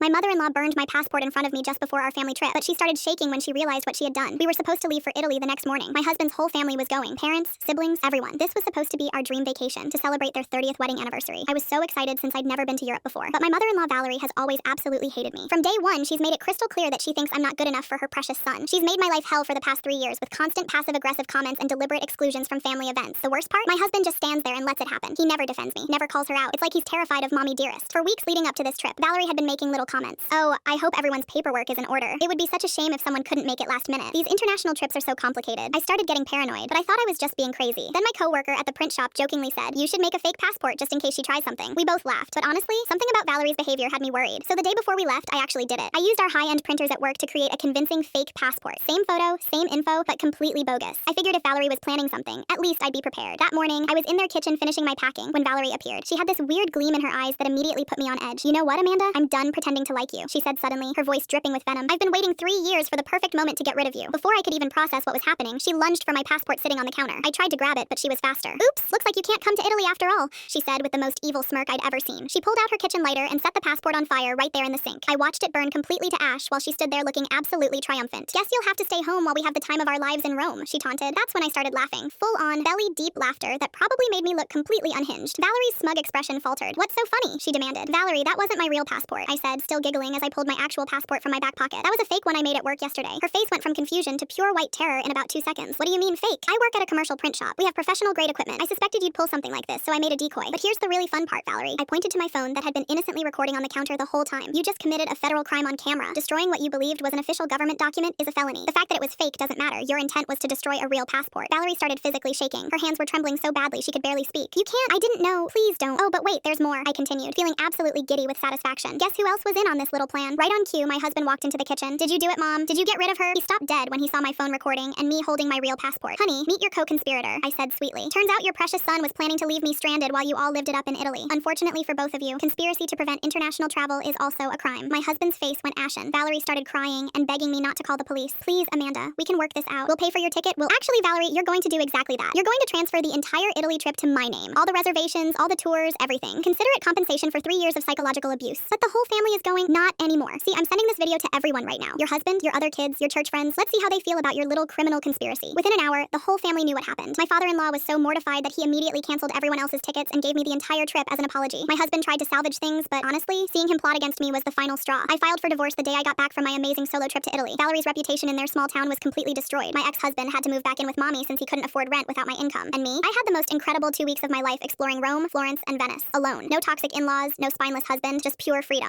My mother-in-law burned my passport in front of me just before our family trip, but she started shaking when she realized what she had done. We were supposed to leave for Italy the next morning. My husband's whole family was going. Parents, siblings, everyone. This was supposed to be our dream vacation to celebrate their 30th wedding anniversary. I was so excited since I'd never been to Europe before. But my mother-in-law Valerie has always absolutely hated me. From day one, she's made it crystal clear that she thinks I'm not good enough for her precious son. She's made my life hell for the past 3 years with constant passive-aggressive comments and deliberate exclusions from family events. The worst part? My husband just stands there and lets it happen. He never defends me, never calls her out. It's like he's terrified of mommy dearest. For weeks leading up to this trip, Valerie had been making little comments. Oh, I hope everyone's paperwork is in order. It would be such a shame if someone couldn't make it last minute. These international trips are so complicated. I started getting paranoid, but I thought I was just being crazy. Then my coworker at the print shop jokingly said, "You should make a fake passport just in case she tries something." We both laughed, but honestly, something about Valerie's behavior had me worried. So the day before we left, I actually did it. I used our high-end printers at work to create a convincing fake passport. Same photo, same info, but completely bogus. I figured if Valerie was planning something, at least I'd be prepared. That morning, I was in their kitchen finishing my packing when Valerie appeared. She had this weird gleam in her eyes that immediately put me on edge. "You know what, Amanda? I'm done pretending to like you," she said suddenly, her voice dripping with venom. "I've been waiting 3 years for the perfect moment to get rid of you." Before I could even process what was happening, she lunged for my passport sitting on the counter. I tried to grab it, but she was faster. "Oops, looks like you can't come to Italy after all," she said with the most evil smirk I'd ever seen. She pulled out her kitchen lighter and set the passport on fire right there in the sink. I watched it burn completely to ash while she stood there looking absolutely triumphant. "Guess you'll have to stay home while we have the time of our lives in Rome," she taunted. That's when I started laughing. Full-on, belly-deep laughter that probably made me look completely unhinged. Valerie's smug expression faltered. "What's so funny?" she demanded. "Valerie, that wasn't my real passport," I said, still giggling as I pulled my actual passport from my back pocket. "That was a fake one I made at work yesterday." Her face went from confusion to pure white terror in about 2 seconds. "What do you mean fake? I work at a commercial print shop. We have professional-grade equipment. I suspected you'd pull something like this, so I made a decoy. But here's the really fun part, Valerie." I pointed to my phone that had been innocently recording on the counter the whole time. "You just committed a federal crime on camera. Destroying what you believed was an official government document is a felony. The fact that it was fake doesn't matter. Your intent was to destroy a real passport." Valerie started physically shaking. Her hands were trembling so badly she could barely speak. "You can't. I didn't know. Please don't." "Oh, but wait, there's more," I continued, feeling absolutely giddy with satisfaction. Guess who else was in on this little plan? Right on cue, my husband walked into the kitchen. "Did you do it, Mom? Did you get rid of her?" He stopped dead when he saw my phone recording and me holding my real passport. "Honey, meet your co-conspirator," I said sweetly. "Turns out your precious son was planning to leave me stranded while you all lived it up in Italy. Unfortunately for both of you, conspiracy to prevent international travel is also a crime." My husband's face went ashen. Valerie started crying and begging me not to call the police. "Please, Amanda, we can work this out. We'll pay for your ticket. Actually, Valerie, you're going to do exactly that. You're going to transfer the entire Italy trip to my name. All the reservations, all the tours, everything. Consider it compensation for 3 years of psychological abuse." "But the whole family is going." "Not anymore. See, I'm sending this video to everyone right now. Your husband, your other kids, your church friends. Let's see how they feel about your little criminal conspiracy." Within an hour, the whole family knew what happened. My father-in-law was so mortified that he immediately canceled everyone else's tickets and gave me the entire trip as an apology. My husband tried to salvage things, but honestly, seeing him plot against me was the final straw. I filed for divorce the day I got back from my amazing solo trip to Italy. Valerie's reputation in their small town was completely destroyed. My ex-husband had to move back in with mommy since he couldn't afford rent without my income. And me? I had the most incredible 2 weeks of my life exploring Rome, Florence, and Venice. Alone. No toxic in-laws, no spineless husband, just pure freedom.